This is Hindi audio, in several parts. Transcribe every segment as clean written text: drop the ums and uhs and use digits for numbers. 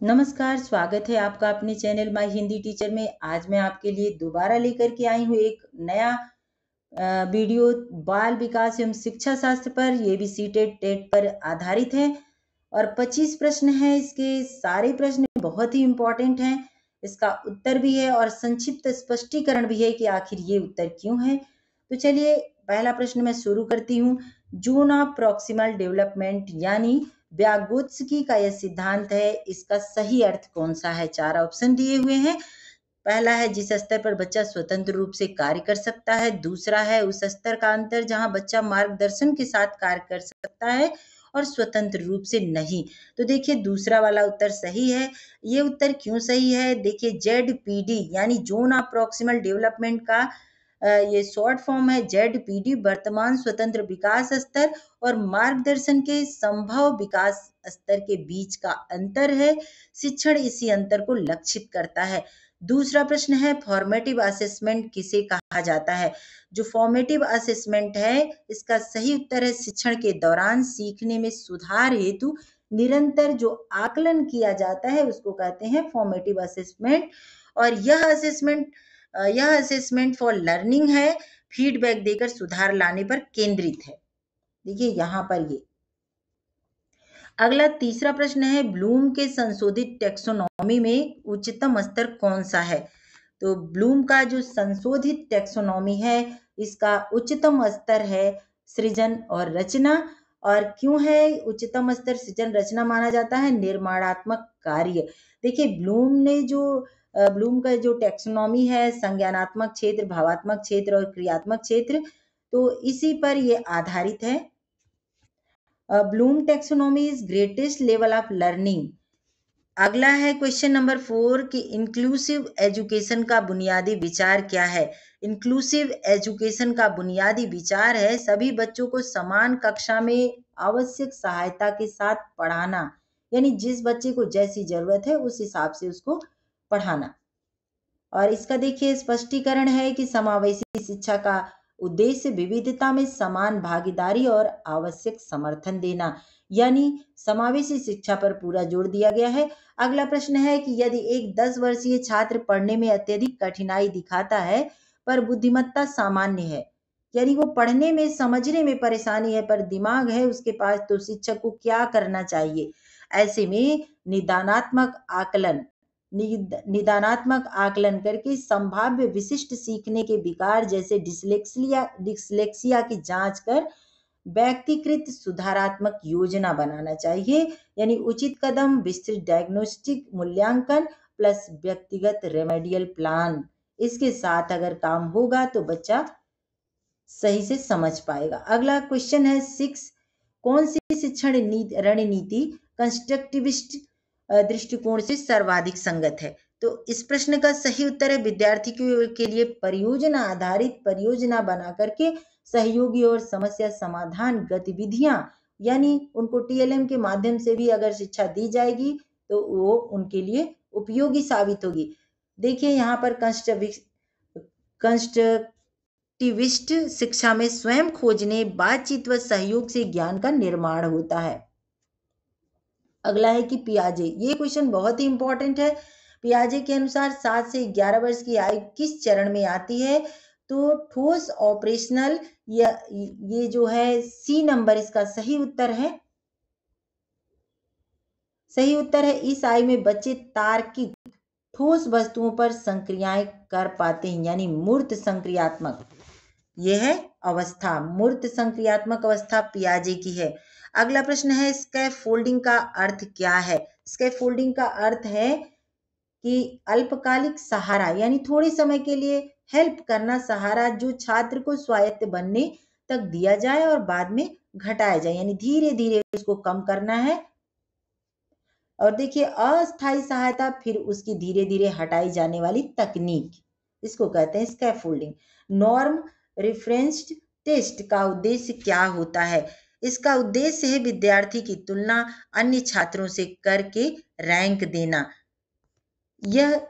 नमस्कार, स्वागत है आपका अपने चैनल माय हिंदी टीचर में। आज मैं आपके लिए दोबारा लेकर के आई हूँ एक नया वीडियो बाल विकास एवं शिक्षा शास्त्र पर। ये भी सीटेट टेट पर आधारित है और 25 प्रश्न हैं। इसके सारे प्रश्न बहुत ही इम्पोर्टेंट हैं। इसका उत्तर भी है और संक्षिप्त स्पष्टीकरण भी है कि आखिर ये उत्तर क्यों है। तो चलिए पहला प्रश्न मैं शुरू करती हूँ। जोन ऑफ प्रॉक्सिमल डेवलपमेंट यानी व्यागोत्स्की का यह सिद्धांत है, इसका सही अर्थ कौन सा है? 4 ऑप्शन दिए हुए हैं। पहला है जिस स्तर पर बच्चा स्वतंत्र रूप से कार्य कर सकता है। दूसरा है उस स्तर का अंतर जहां बच्चा मार्गदर्शन के साथ कार्य कर सकता है और स्वतंत्र रूप से नहीं। तो देखिए दूसरा वाला उत्तर सही है। ये उत्तर क्यों सही है? देखिए ZPD यानी जोन ऑफ प्रॉक्सिमल डेवलपमेंट का ये शॉर्ट फॉर्म है ZPD, वर्तमान स्वतंत्र विकास स्तर और मार्गदर्शन के संभव विकास स्तर के बीच का अंतर है। शिक्षण इसी अंतर को लक्षित करता है। दूसरा प्रश्न है फॉर्मेटिव असेसमेंट किसे कहा जाता है? जो फॉर्मेटिव असेसमेंट है इसका सही उत्तर है शिक्षण के दौरान सीखने में सुधार हेतु निरंतर जो आकलन किया जाता है उसको कहते हैं फॉर्मेटिव असेसमेंट। और यह असेसमेंट फॉर लर्निंग है, फीडबैक देकर सुधार लाने पर केंद्रित है। देखिए यहाँ पर ये अगला तीसरा प्रश्न है ब्लूम के संशोधित टेक्सोनॉमी में उच्चतम स्तर कौन सा है? तो ब्लूम का जो संशोधित टेक्सोनॉमी है इसका उच्चतम स्तर है सृजन और रचना। और क्यों है उच्चतम स्तर सृजन रचना माना जाता है? निर्माणात्मक कार्य। देखिए ब्लूम का जो टेक्सोनॉमी है संज्ञानात्मक क्षेत्र, भावात्मक क्षेत्र और क्रियात्मक क्षेत्र, तो इसी पर ये आधारित है। Bloom taxonomy is greatest level of learning. अगला है क्वेश्चन नंबर 4 कि इंक्लूसिव एजुकेशन का बुनियादी विचार क्या है? इंक्लूसिव एजुकेशन का बुनियादी विचार है सभी बच्चों को समान कक्षा में आवश्यक सहायता के साथ पढ़ाना, यानी जिस बच्चे को जैसी जरूरत है उस हिसाब से उसको पढ़ाना। और इसका देखिए स्पष्टीकरण है कि समावेशी शिक्षा का उद्देश्य विविधता में समान भागीदारी और आवश्यक समर्थन देना, यानी समावेशी शिक्षा पर पूरा जोर दिया गया है। अगला प्रश्न है कि यदि एक 10 वर्षीय छात्र पढ़ने में अत्यधिक कठिनाई दिखाता है पर बुद्धिमत्ता सामान्य है, यानी वो पढ़ने में समझने में परेशानी है पर दिमाग है उसके पास, तो शिक्षक को क्या करना चाहिए? ऐसे में निदानात्मक आकलन करके संभाव्य विशिष्ट सीखने के विकार जैसे डिसलेक्सिया की जांच कर व्यक्तिकृत सुधारात्मक योजना बनाना चाहिए, यानी उचित कदम, विस्तृत डायग्नोस्टिक मूल्यांकन प्लस व्यक्तिगत रेमेडियल प्लान। इसके साथ अगर काम होगा तो बच्चा सही से समझ पाएगा। अगला क्वेश्चन है 6, कौन सी शिक्षण रणनीति कंस्ट्रक्टिविस्ट दृष्टिकोण से सर्वाधिक संगत है? तो इस प्रश्न का सही उत्तर है विद्यार्थी के लिए परियोजना आधारित परियोजना बना करके सहयोगी और समस्या समाधान गतिविधियां, यानी उनको TLM के माध्यम से भी अगर शिक्षा दी जाएगी तो वो उनके लिए उपयोगी साबित होगी। देखिए यहाँ पर कंस्ट्रक्टिविस्ट शिक्षा में स्वयं खोजने, बातचीत व सहयोग से ज्ञान का निर्माण होता है। अगला है कि पियाजे, ये क्वेश्चन बहुत ही इंपॉर्टेंट है। पियाजे के अनुसार 7 से 11 वर्ष की आयु किस चरण में आती है? तो ठोस ऑपरेशनल, ये जो है C नंबर इसका सही उत्तर है। सही उत्तर है इस आयु में बच्चे तार्किक ठोस वस्तुओं पर संक्रियाएं कर पाते हैं, यानी मूर्त संक्रियात्मक। यह है अवस्था, मूर्त संक्रियात्मक अवस्था पियाजे की है। अगला प्रश्न है स्कैफोल्डिंग का अर्थ क्या है? स्कैफोल्डिंग का अर्थ है कि अल्पकालिक सहारा, यानी थोड़े समय के लिए हेल्प करना, सहारा जो छात्र को स्वायत्त बनने तक दिया जाए और बाद में घटाया जाए, यानी धीरे धीरे उसको कम करना है। और देखिए अस्थायी सहायता, फिर उसकी धीरे धीरे हटाई जाने वाली तकनीक, इसको कहते हैं स्कैफोल्डिंग। नॉर्म रेफरेंस्ड टेस्ट का उद्देश्य क्या होता है? इसका उद्देश्य है विद्यार्थी की तुलना अन्य छात्रों से करके रैंक देना। यह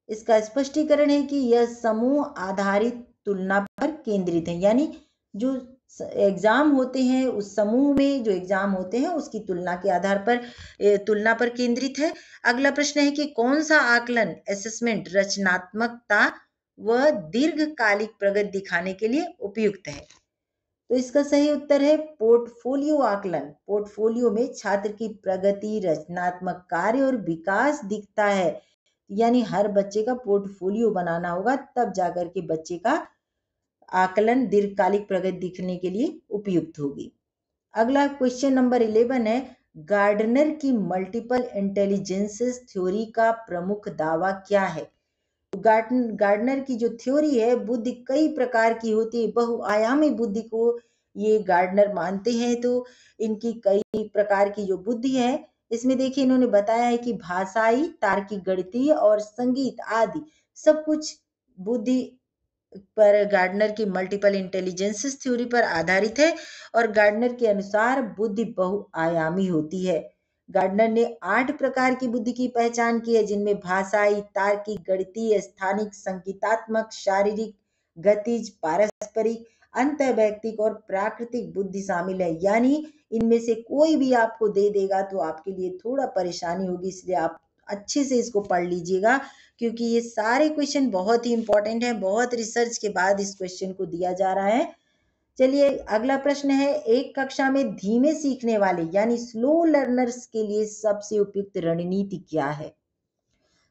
इसका स्पष्टीकरण है कि यह समूह आधारित तुलना पर केंद्रित है, यानी जो एग्जाम होते हैं, उस समूह में जो एग्जाम होते हैं उसकी तुलना के आधार पर तुलना पर केंद्रित है। अगला प्रश्न है कि कौन सा आकलन असेसमेंट रचनात्मकता व दीर्घकालिक प्रगति दिखाने के लिए उपयुक्त है। तो इसका सही उत्तर है पोर्टफोलियो आकलन। पोर्टफोलियो में छात्र की प्रगति, रचनात्मक कार्य और विकास दिखता है। यानी हर बच्चे का पोर्टफोलियो बनाना होगा, तब जाकर के बच्चे का आकलन दीर्घकालिक प्रगति दिखने के लिए उपयुक्त होगी। अगला क्वेश्चन नंबर 11 है, गार्डनर की मल्टीपल इंटेलिजेंसेस थ्योरी का प्रमुख दावा क्या है। तो गार्डनर की जो थ्योरी है, बुद्धि कई प्रकार की होती है, बहुआयामी बुद्धि को ये गार्डनर मानते हैं। तो इनकी कई प्रकार की जो बुद्धि है, इसमें देखिए इन्होंने बताया है कि भाषाई, तार्किक, गणितीय और संगीत आदि सब कुछ बुद्धि पर गार्डनर की मल्टीपल इंटेलिजेंसेस थ्योरी पर आधारित है। और गार्डनर के अनुसार बुद्धि बहुआयामी होती है। गार्डनर ने 8 प्रकार की बुद्धि की पहचान की है, जिनमें भाषाई, तार्किक, गणितीय, स्थानिक, संगीतात्मक, शारीरिक, गतिज, पारस्परिक, अंतर्वैयक्तिक और प्राकृतिक बुद्धि शामिल है। यानी इनमें से कोई भी आपको दे देगा तो आपके लिए थोड़ा परेशानी होगी, इसलिए आप अच्छे से इसको पढ़ लीजिएगा, क्योंकि ये सारे क्वेश्चन बहुत ही इंपॉर्टेंट है। बहुत रिसर्च के बाद इस क्वेश्चन को दिया जा रहा है। चलिए अगला प्रश्न है, एक कक्षा में धीमे सीखने वाले यानी स्लो लर्नर्स के लिए सबसे उपयुक्त रणनीति क्या है।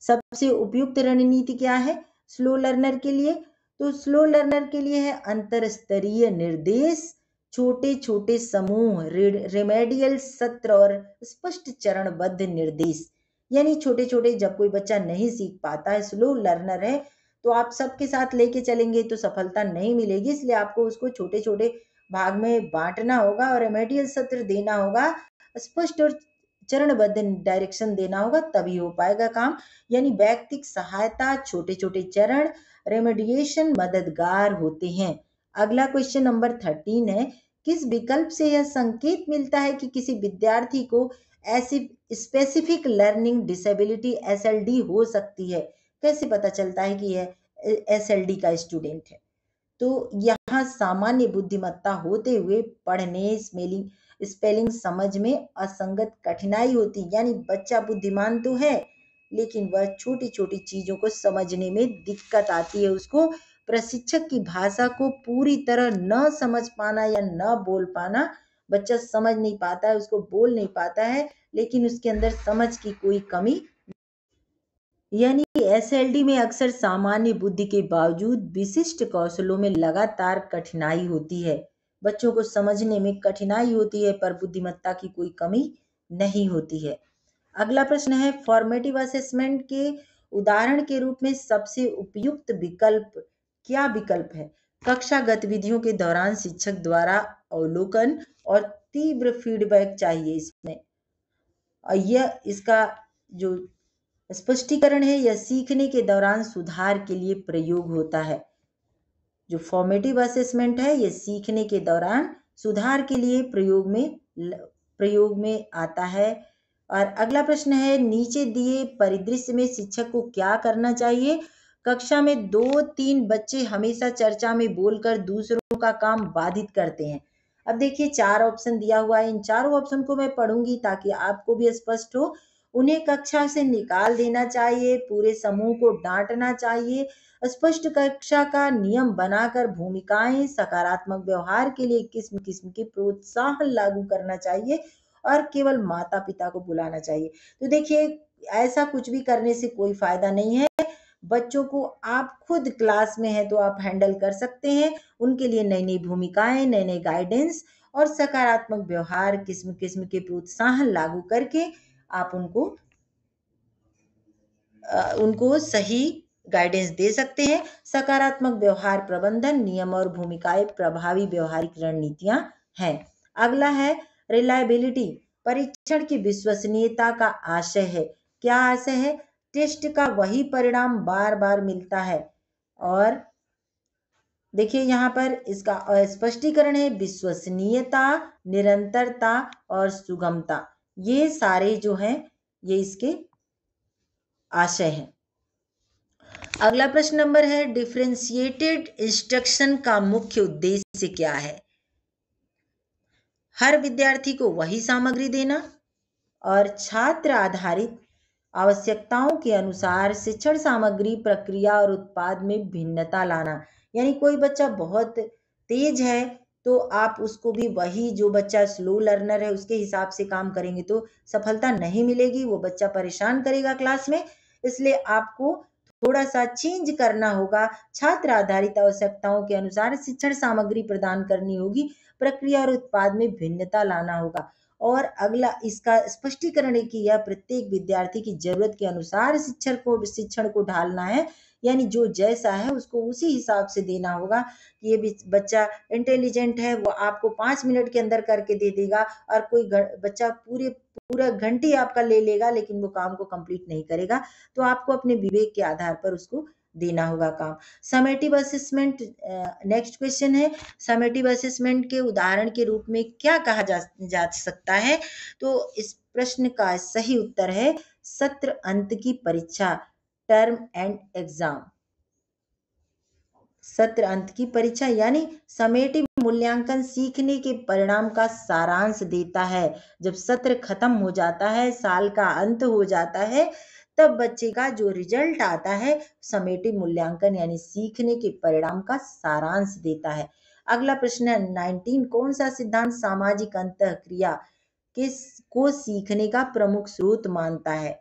सबसे उपयुक्त रणनीति क्या है स्लो लर्नर के लिए। तो स्लो लर्नर के लिए है अंतर स्तरीय निर्देश, छोटे छोटे समूह, रेमेडियल सत्र और स्पष्ट चरणबद्ध निर्देश। यानी छोटे छोटे, जब कोई बच्चा नहीं सीख पाता है, स्लो लर्नर है, तो आप सबके साथ लेके चलेंगे तो सफलता नहीं मिलेगी, इसलिए आपको उसको छोटे छोटे भाग में बांटना होगा और रेमेडियल सत्र देना होगा, स्पष्ट और चरणबद्ध डायरेक्शन देना होगा, तभी हो पाएगा काम। यानी व्यक्तिगत सहायता, छोटे छोटे चरण, रेमेडिएशन मददगार होते हैं। अगला क्वेश्चन नंबर 13 है, किस विकल्प से यह संकेत मिलता है कि किसी विद्यार्थी को ऐसी स्पेसिफिक लर्निंग डिसेबिलिटी एसएलडी हो सकती है। कैसे पता चलता है कि यह एसएलडी का स्टूडेंट है। तो यहाँ सामान्य बुद्धिमत्ता होते हुए पढ़ने, स्पेलिंग समझ में असंगत कठिनाई होती। यानी बच्चा बुद्धिमान तो है, लेकिन वह छोटी छोटी चीजों को समझने में दिक्कत आती है। उसको प्रशिक्षक की भाषा को पूरी तरह न समझ पाना या न बोल पाना, बच्चा समझ नहीं पाता है, उसको बोल नहीं पाता है, लेकिन उसके अंदर समझ की कोई कमी। यानी एसएलडी में अक्सर सामान्य बुद्धि के बावजूद विशिष्ट कौशलों में लगातार कठिनाई होती है। बच्चों को समझने में कठिनाई होती है, पर बुद्धिमत्ता की कोई कमी नहीं होती है। अगला प्रश्न है, फॉर्मेटिव असेसमेंट के उदाहरण के रूप में सबसे उपयुक्त विकल्प क्या विकल्प है। कक्षा गतिविधियों के दौरान शिक्षक द्वारा अवलोकन और तीव्र फीडबैक चाहिए इसमें। और यह इसका जो स्पष्टीकरण है, यह सीखने के दौरान सुधार के लिए प्रयोग होता है। जो फॉर्मेटिव असेसमेंट है, यह सीखने के दौरान सुधार के लिए प्रयोग में आता है। और अगला प्रश्न है, नीचे दिए परिदृश्य में शिक्षक को क्या करना चाहिए। कक्षा में 2-3 बच्चे हमेशा चर्चा में बोलकर दूसरों का काम बाधित करते हैं। अब देखिए 4 ऑप्शन दिया हुआ है, इन चारों ऑप्शन को मैं पढ़ूंगी ताकि आपको भी स्पष्ट हो। उन्हें कक्षा से निकाल देना चाहिए, पूरे समूह को डांटना चाहिए, स्पष्ट कक्षा का नियम बनाकर भूमिकाएं, सकारात्मक व्यवहार के लिए किस्म किस्म के प्रोत्साहन लागू करना चाहिए और केवल माता पिता को बुलाना चाहिए। तो देखिए ऐसा कुछ भी करने से कोई फायदा नहीं है। बच्चों को आप खुद क्लास में हैं तो आप हैंडल कर सकते हैं। उनके लिए नई नई भूमिकाएं, नए नए गाइडेंस और सकारात्मक व्यवहार, किस्म किस्म के प्रोत्साहन लागू करके आप उनको सही गाइडेंस दे सकते हैं। सकारात्मक व्यवहार प्रबंधन, नियम और भूमिकाएं प्रभावी व्यवहारिक रणनीतियां हैं। अगला है रिलायबिलिटी, परीक्षण की विश्वसनीयता का आशय है। क्या आशय है। टेस्ट का वही परिणाम बार बार मिलता है। और देखिए यहाँ पर इसका स्पष्टीकरण है, विश्वसनीयता, निरंतरता और सुगमता, ये सारे जो हैं ये इसके आशय है। अगला प्रश्न नंबर है, डिफरेंशिएटेड इंस्ट्रक्शन का मुख्य उद्देश्य क्या है। हर विद्यार्थी को वही सामग्री देना और छात्र आधारित आवश्यकताओं के अनुसार शिक्षण सामग्री, प्रक्रिया और उत्पाद में भिन्नता लाना। यानी कोई बच्चा बहुत तेज है तो आप उसको भी वही, जो बच्चा स्लो लर्नर है उसके हिसाब से काम करेंगे तो सफलता नहीं मिलेगी, वो बच्चा परेशान करेगा क्लास में। इसलिए आपको थोड़ा सा चेंज करना होगा, छात्र आधारित आवश्यकताओं के अनुसार शिक्षण सामग्री प्रदान करनी होगी, प्रक्रिया और उत्पाद में भिन्नता लाना होगा। और अगला इसका स्पष्टीकरण है कि यह प्रत्येक विद्यार्थी की जरूरत के अनुसार शिक्षण को ढालना है। यानी जो जैसा है उसको उसी हिसाब से देना होगा। ये भी बच्चा इंटेलिजेंट है, वो आपको 5 मिनट के अंदर करके दे देगा, और कोई बच्चा पूरा घंटी आपका ले लेगा लेकिन वो काम को कंप्लीट नहीं करेगा। तो आपको अपने विवेक के आधार पर उसको देना होगा काम। समेटिव असेसमेंट, नेक्स्ट क्वेश्चन है, समेटिव असेसमेंट के उदाहरण के रूप में क्या कहा जा सकता है? तो इस प्रश्न का सही उत्तर है सत्र अंत की परीक्षा, टर्म एंड एग्जाम। सत्र अंत की परीक्षा यानी समेटिव मूल्यांकन सीखने के परिणाम का सारांश देता है। जब सत्र खत्म हो जाता है, साल का अंत हो जाता है, तब बच्चे का जो रिजल्ट आता है समेटिव मूल्यांकन यानी सीखने के परिणाम का सारांश देता है। अगला प्रश्न है 19, कौन सा सिद्धांत सामाजिक अंतःक्रिया को सीखने का प्रमुख स्रोत मानता है?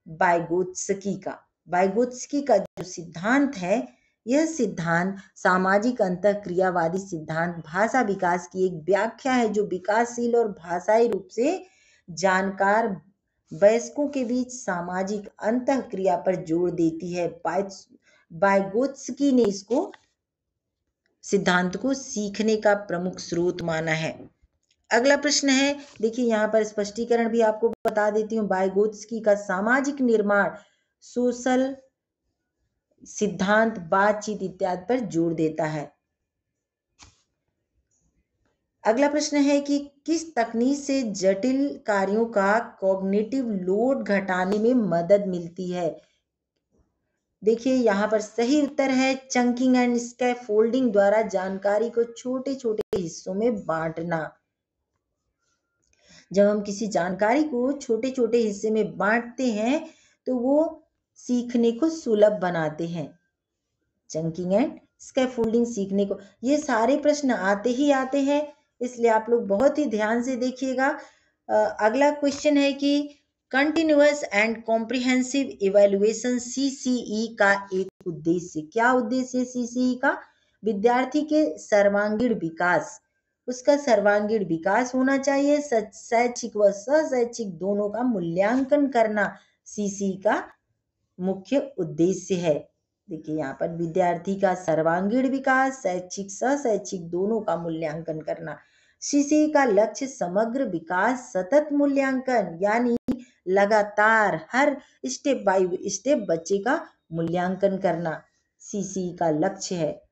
वाइगोत्स्की का जो सिद्धांत है, यह सिद्धांत सामाजिक अंतःक्रियावादी सिद्धांत भाषा विकास की एक व्याख्या है जो विकासशील और भाषाई रूप से जानकार वयस्कों के बीच सामाजिक अंतःक्रिया पर जोर देती है। वाइगोत्स्की ने इसको सिद्धांत को सीखने का प्रमुख स्रोत माना है। अगला प्रश्न है, देखिए यहाँ पर स्पष्टीकरण भी आपको बता देती हूँ। वाइगोत्स्की का सामाजिक निर्माण सोशल सिद्धांत बातचीत इत्यादि पर जोर देता है। अगला प्रश्न है कि किस तकनीक से जटिल कार्यों का कॉग्निटिव लोड घटाने में मदद मिलती है? देखिए यहाँ पर सही उत्तर है चंकिंग एंड स्कैफोल्डिंग द्वारा जानकारी को छोटे छोटे हिस्सों में बांटना। जब हम किसी जानकारी को छोटे छोटे हिस्से में बांटते हैं तो वो सीखने को सुलभ बनाते हैं। चंकिंग एंड स्कैफोल्डिंग सीखने को, ये सारे प्रश्न आते ही आते हैं, इसलिए आप लोग बहुत ही ध्यान से देखिएगा। अगला क्वेश्चन है कि continuous and comprehensive evaluation CCE का एक उद्देश्य, क्या उद्देश्य है सीसीई का? विद्यार्थी के सर्वांगीण विकास, उसका सर्वांगीण विकास होना चाहिए, शैक्षिक व सशैक्षिक दोनों का मूल्यांकन करना सीसीई का मुख्य उद्देश्य है। देखिए यहाँ पर विद्यार्थी का सर्वांगीण विकास, शैक्षिक सशैक्षिक दोनों का मूल्यांकन करना। सीसीई का लक्ष्य समग्र विकास, सतत मूल्यांकन यानी लगातार हर स्टेप बाय स्टेप बच्चे का मूल्यांकन करना सीसीई का लक्ष्य है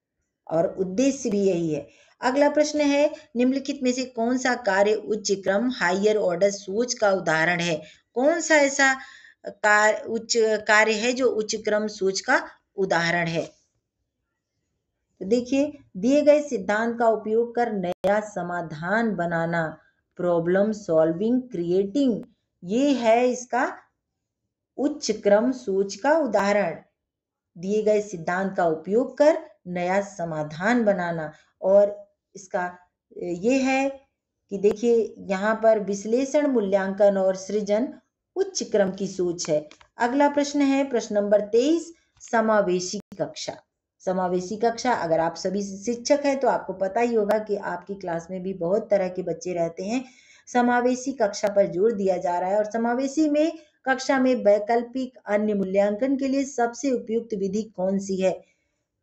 और उद्देश्य भी यही है। अगला प्रश्न है, निम्नलिखित में से कौन सा कार्य उच्च क्रम हायर ऑर्डर सोच का उदाहरण है? कौन सा ऐसा उच्च कार्य है जो उच्च क्रम सोच का उदाहरण है? तो देखिए दिए गए सिद्धांत का उपयोग कर नया समाधान बनाना, प्रॉब्लम सॉल्विंग क्रिएटिंग, ये है इसका उच्च क्रम सोच का उदाहरण। दिए गए सिद्धांत का उपयोग कर नया समाधान बनाना, और इसका ये है कि देखिए यहाँ पर विश्लेषण, मूल्यांकन और सृजन उच्च क्रम की सोच है। अगला प्रश्न है प्रश्न नंबर 23, समावेशी कक्षा। समावेशी कक्षा, अगर आप सभी शिक्षक हैं तो आपको पता ही होगा कि आपकी क्लास में भी बहुत तरह के बच्चे रहते हैं। समावेशी कक्षा पर जोर दिया जा रहा है, और समावेशी में कक्षा में वैकल्पिक अन्य मूल्यांकन के लिए सबसे उपयुक्त विधि कौन सी है?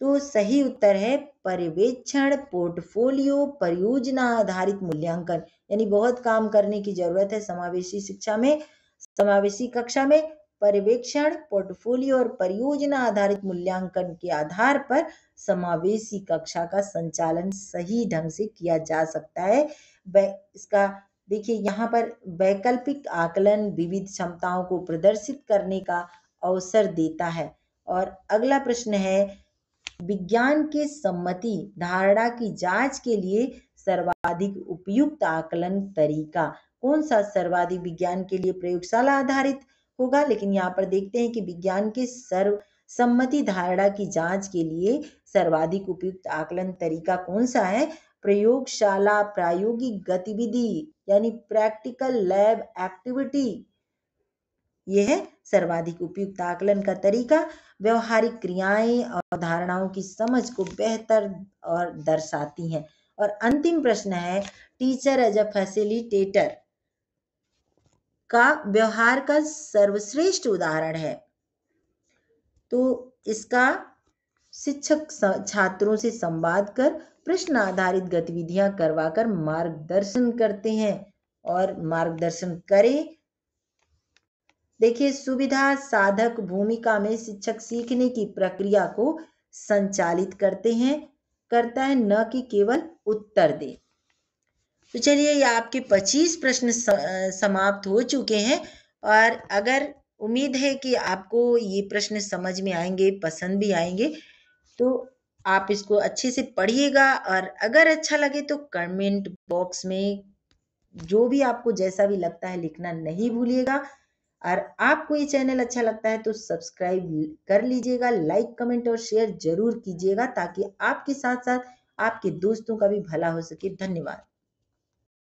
तो सही उत्तर है पर्यवेक्षण, पोर्टफोलियो, परियोजना आधारित मूल्यांकन। यानी बहुत काम करने की जरूरत है समावेशी शिक्षा में। समावेशी कक्षा में पर्यवेक्षण, पोर्टफोलियो और परियोजना आधारित मूल्यांकन के आधार पर समावेशी कक्षा का संचालन सही ढंग से किया जा सकता है। इसका देखिए यहाँ पर वैकल्पिक आकलन विविध क्षमताओं को प्रदर्शित करने का अवसर देता है। और अगला प्रश्न है, विज्ञान के सम्मति धारणा की जांच के लिए सर्वाधिक उपयुक्त आकलन तरीका? कौन सा सर्वाधिक विज्ञान के लिए प्रयोगशाला आधारित होगा? लेकिन यहाँ पर देखते हैं कि विज्ञान के सर्वसम्मति धारणा की जांच के लिए सर्वाधिक उपयुक्त आकलन तरीका कौन सा है? प्रयोगशाला प्रायोगिक गतिविधि यानी प्रैक्टिकल लैब एक्टिविटी, यह है सर्वाधिक उपयुक्त आकलन का तरीका। व्यवहारिक क्रियाएं और धारणाओं की समझ को बेहतर और दर्शाती हैं। और अंतिम प्रश्न है, टीचर एज अ फैसिलिटेटर का व्यवहार का सर्वश्रेष्ठ उदाहरण है। तो इसका शिक्षक छात्रों से संवाद कर प्रश्न आधारित गतिविधियां करवाकर मार्गदर्शन करते हैं और मार्गदर्शन करें। देखिए, सुविधा साधक भूमिका में शिक्षक सीखने की प्रक्रिया को संचालित करता है, न कि केवल उत्तर दे। तो चलिए, ये आपके 25 प्रश्न समाप्त हो चुके हैं और अगर उम्मीद है कि आपको ये प्रश्न समझ में आएंगे, पसंद भी आएंगे, तो आप इसको अच्छे से पढ़िएगा और अगर अच्छा लगे तो कमेंट बॉक्स में जो भी आपको जैसा भी लगता है लिखना नहीं भूलिएगा। और आपको ये चैनल अच्छा लगता है तो सब्सक्राइब कर लीजिएगा, लाइक कमेंट और शेयर जरूर कीजिएगा ताकि आपके साथ साथ आपके दोस्तों का भी भला हो सके। धन्यवाद।